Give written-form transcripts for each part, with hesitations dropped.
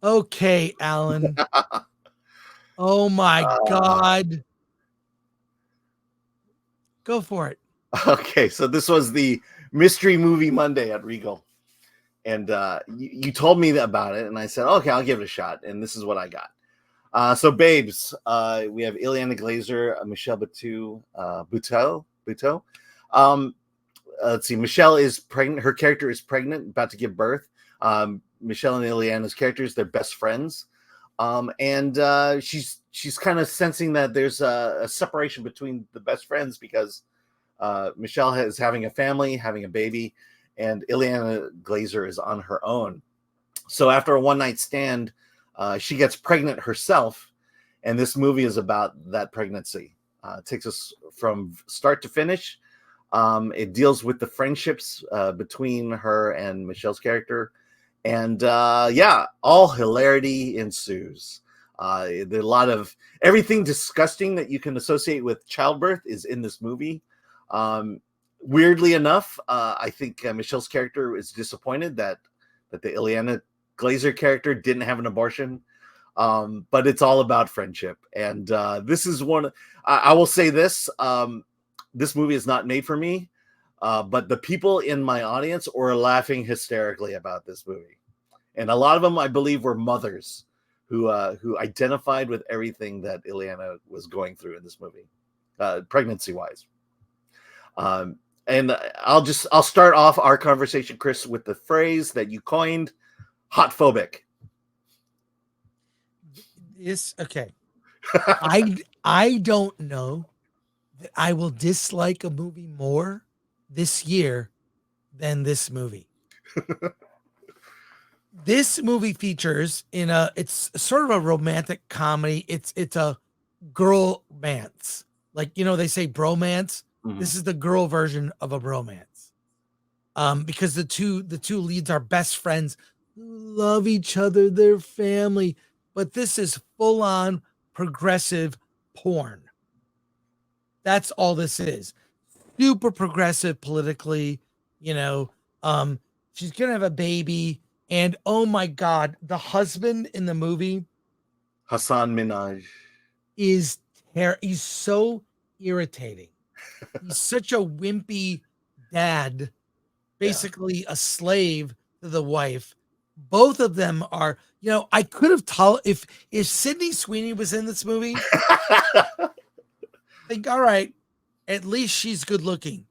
Okay, Alan. Oh my God. Go for it. Okay, so this was the Mystery Movie Monday at Regal. And you told me about it, and I said, okay, I'll give it a shot. And this is what I got. So, Babes, we have Ileana Glazer, Michelle Buteau. Let's see. Michelle is pregnant. Her character is pregnant, about to give birth. Michelle and Ileana's characters, they're best friends. And she's kind of sensing that there's a separation between the best friends because Michelle is having a family, having a baby, and Ileana Glazer is on her own. So after a one-night stand, she gets pregnant herself, and this movie is about that pregnancy. It takes us from start to finish. It deals with the friendships between her and Michelle's character. And all hilarity ensues. There's a lot of everything disgusting that you can associate with childbirth is in this movie. Weirdly enough, I think Michelle's character is disappointed that the Ileana Glazer character didn't have an abortion. But it's all about friendship. And this is one. I will say this. This movie is not made for me. But the people in my audience were laughing hysterically about this movie. And a lot of them, I believe, were mothers who identified with everything that Ileana was going through in this movie, pregnancy-wise. And I'll start off our conversation, Chris, with the phrase that you coined, hot phobic. Okay. I don't know that I will dislike a movie more this year than this movie. This movie features it's sort of a romantic comedy. It's a girl romance. Like, they say bromance. Mm-hmm. This is the girl version of a bromance. Because the two leads are best friends, love each other, they're family, but this is full on progressive porn. That's all this is. Super progressive politically, she's gonna have a baby, and oh my God, the husband in the movie, Hassan Minhaj, he's so irritating. He's such a wimpy dad, basically a slave to the wife. Both of them are, I could have told if Sydney Sweeney was in this movie, think, all right, at least she's good looking.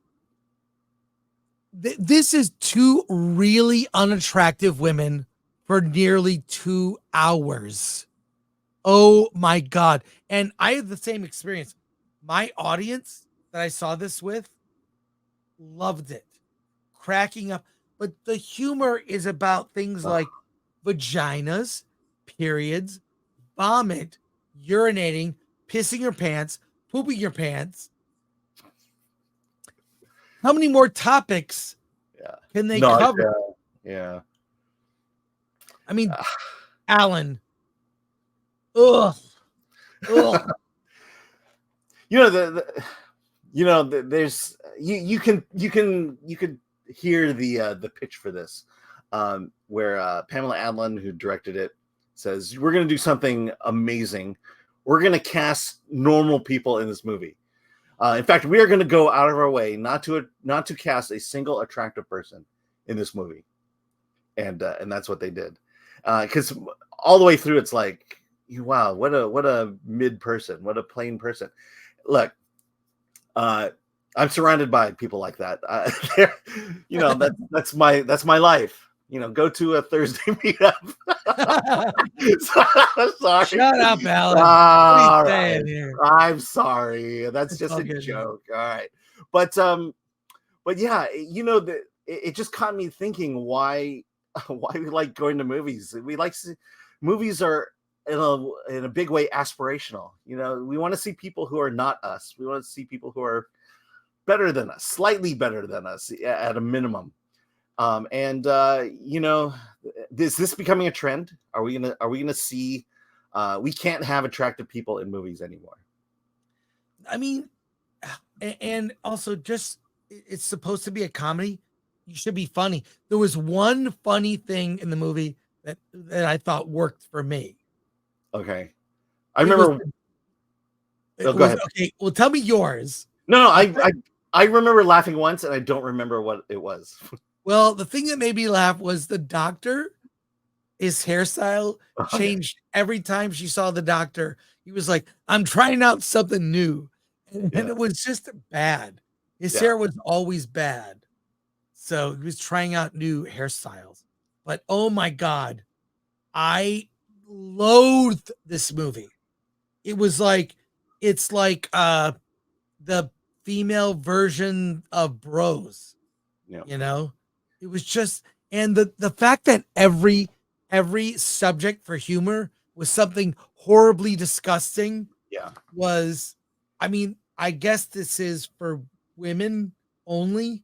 This is two really unattractive women for nearly 2 hours. Oh my God. And I had the same experience. My audience that I saw this with loved it, cracking up. But the humor is about things like vaginas, periods, vomit, urinating, pissing your pants, pooping your pants. How many more topics can they cover? Yeah. I mean, Alan. Ugh. There's you can hear the pitch for this, where Pamela Adlon, who directed it, says we're going to do something amazing. We're going to cast normal people in this movie. In fact, we are going to go out of our way not to cast a single attractive person in this movie, and that's what they did. Because all the way through, it's like, wow, what a mid person, what a plain person. Look, I'm surrounded by people like that. That's my life. Go to a Thursday meetup. Sorry. Shut up, Alan. Right. I'm sorry. That's just a joke. All right. But yeah, it just caught me thinking why we like going to movies. Movies are in a big way aspirational. We want to see people who are not us. We want to see people who are better than us, slightly better than us at a minimum. Is this becoming a trend? Are we gonna see we can't have attractive people in movies anymore? I mean, and also, just it's supposed to be a comedy. You should be funny. There was one funny thing in the movie that I thought worked for me. Okay. I remember. Go ahead. Okay. Well, tell me yours. No, I remember laughing once, and I don't remember what it was. Well, the thing that made me laugh was the doctor. His hairstyle changed every time she saw the doctor. He was like, "I'm trying out something new," and it was just bad. His hair was always bad, so he was trying out new hairstyles. But oh my god, I loathed this movie. It was like it's like the female version of Bros. Yeah. You know, it was just, and the fact that every subject for humor was something horribly disgusting. Yeah. Was, I mean, I guess this is for women only.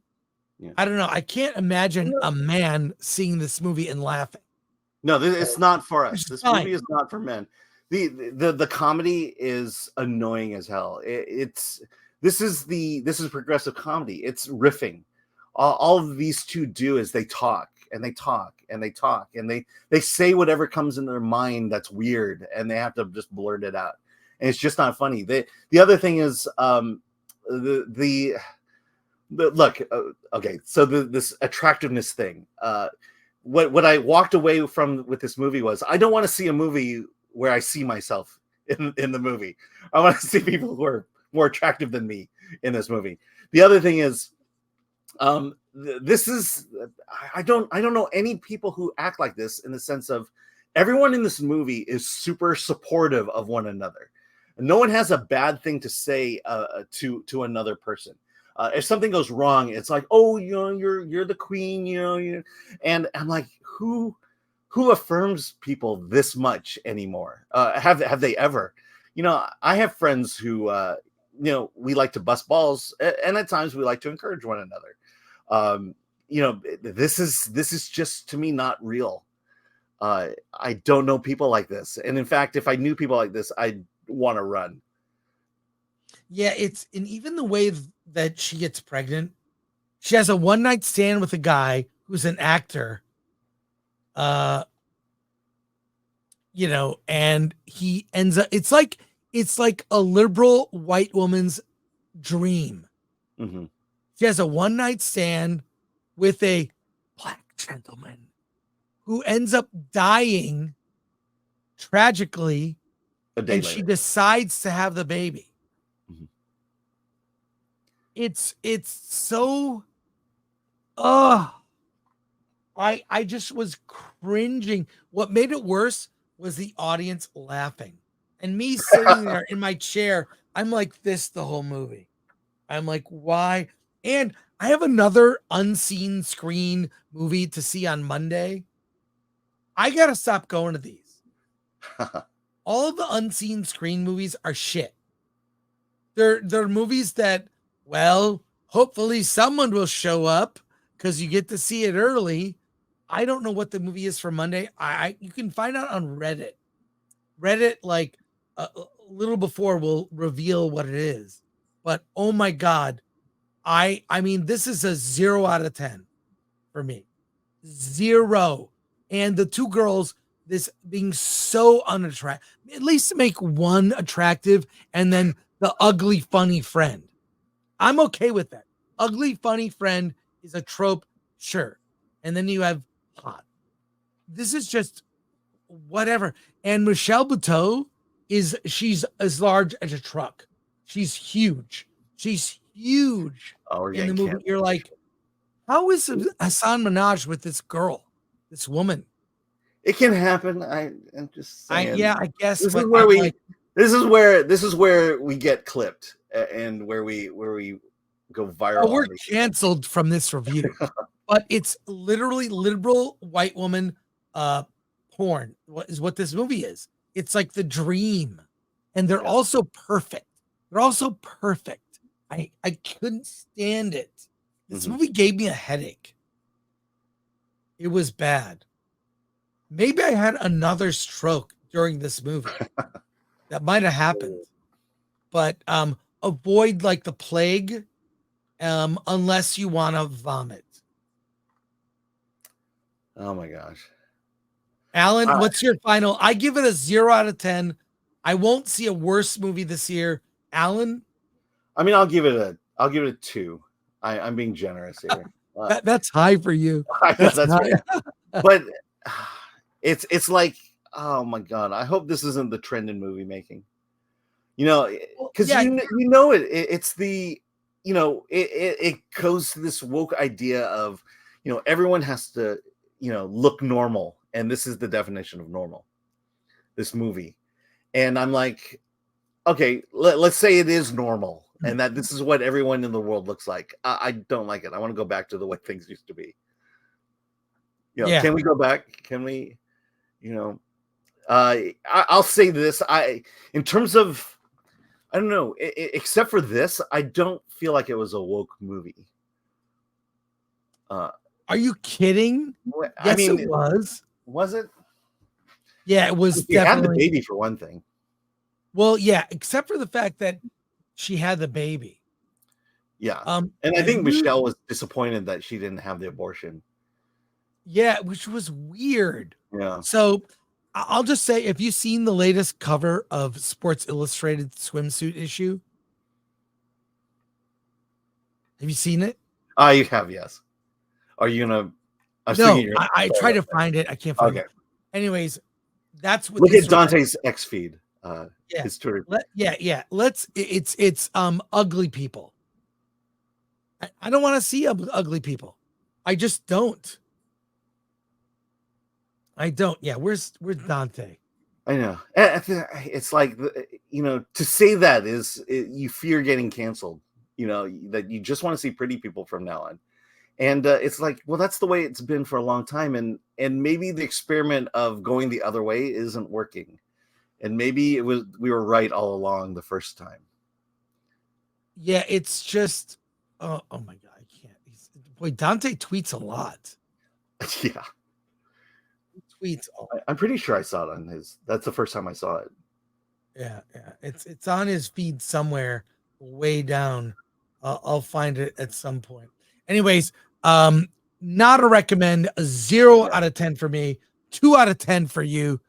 Yeah. I don't know. I can't imagine a man seeing this movie and laughing. No, it's not for us. This movie is not for men. The comedy is annoying as hell. This is progressive comedy. It's riffing. All of these two do is they talk and they talk and they talk and they say whatever comes in their mind that's weird, and they have to just blurt it out, and it's just not funny. The other thing is look, okay, so this attractiveness thing. What I walked away from with this movie was, I don't want to see a movie where I see myself in the movie. I want to see people who are more attractive than me in this movie. The other thing is, this is, I don't know any people who act like this, in the sense of everyone in this movie is super supportive of one another. No one has a bad thing to say to another person. If something goes wrong, it's like, oh, you know, you're the queen, you know, and I'm like, who affirms people this much anymore? Have they ever? You know, I have friends who, you know, we like to bust balls, and at times we like to encourage one another. You know, this is just, to me, not real. I don't know people like this, and in fact, if I knew people like this, I'd want to run. Yeah, and even the way that she gets pregnant, she has a one night stand with a guy who's an actor. You know, and he ends up, it's like a liberal white woman's dream. Mm-hmm. She has a one night stand with a black gentleman who ends up dying tragically, and later she decides to have the baby. Mm-hmm. It's so, I just was cringing. What made it worse was the audience laughing, and me sitting there in my chair. I'm like this the whole movie. I'm like, why? And I have another unseen screen movie to see on Monday. I gotta stop going to these. All of the unseen screen movies are shit. They're movies that, well, hopefully someone will show up because you get to see it early. I don't know what the movie is for Monday. You can find out on Reddit. Reddit, like a little before, will reveal what it is. But oh my god, I mean, this is a 0 out of 10 for me. 0. And the two girls, this being so unattractive, at least make one attractive, and then the ugly funny friend. I'm okay with that. Ugly funny friend is a trope, sure. And then you have hot. This is just whatever. And Michelle Buteau she's as large as a truck. She's huge. She's huge in the movie. You're like, how is Hassan Minaj with this girl, this woman? It can happen. I'm just saying. I guess this is where this is where we get clipped, and where we go viral. We're canceled from this review. But it's literally liberal white woman porn. What is what this movie is? It's like the dream, and they're also perfect. They're also perfect. I couldn't stand it. This movie gave me a headache. It was bad. Maybe I had another stroke during this movie. That might have happened. But avoid like the plague, unless you want to vomit. Oh my gosh. Alan, what's your final? I give it a 0 out of 10. I won't see a worse movie this year. Alan? I mean, I'll give it a 2. I'm being generous here. That's high for you. I know that's high. right. But it's like, oh my god, I hope this isn't the trend in movie making. You know, because it's the, it goes to this woke idea of, everyone has to, look normal, and this is the definition of normal, this movie. And I'm like, okay, let's say it is normal and that this is what everyone in the world looks like. I don't like it. I want to go back to the way things used to be. Can we go back? Can we, I'll say this. In terms of, I don't know, except for this, I don't feel like it was a woke movie. Are you kidding? Yes, it was. Was it? Yeah, it was. You had the baby for one thing. Well, yeah, except for the fact that she had the baby. Yeah. And I think Michelle was disappointed that she didn't have the abortion. Yeah, which was weird. Yeah. So I'll just say, if you've seen the latest cover of Sports Illustrated swimsuit issue, have you seen it? I have, yes. Are you gonna? I try to find it. I can't find it. Anyways, that's what. Look at Dante's X feed. His Twitter. It's ugly people. I don't want to see ugly people. I just don't. I don't. Yeah, where's Dante? I know. It's like, to say that is you fear getting canceled. That you just want to see pretty people from now on. And it's like, well, that's the way it's been for a long time. And maybe the experiment of going the other way isn't working. And maybe we were right all along the first time. Yeah, it's just, oh my God, I can't. Dante tweets a lot. Yeah. He tweets. I'm pretty sure I saw it on his. That's the first time I saw it. Yeah. It's on his feed somewhere way down. I'll find it at some point. Anyways, not a recommend. A 0 out of 10 for me. 2 out of 10 for you.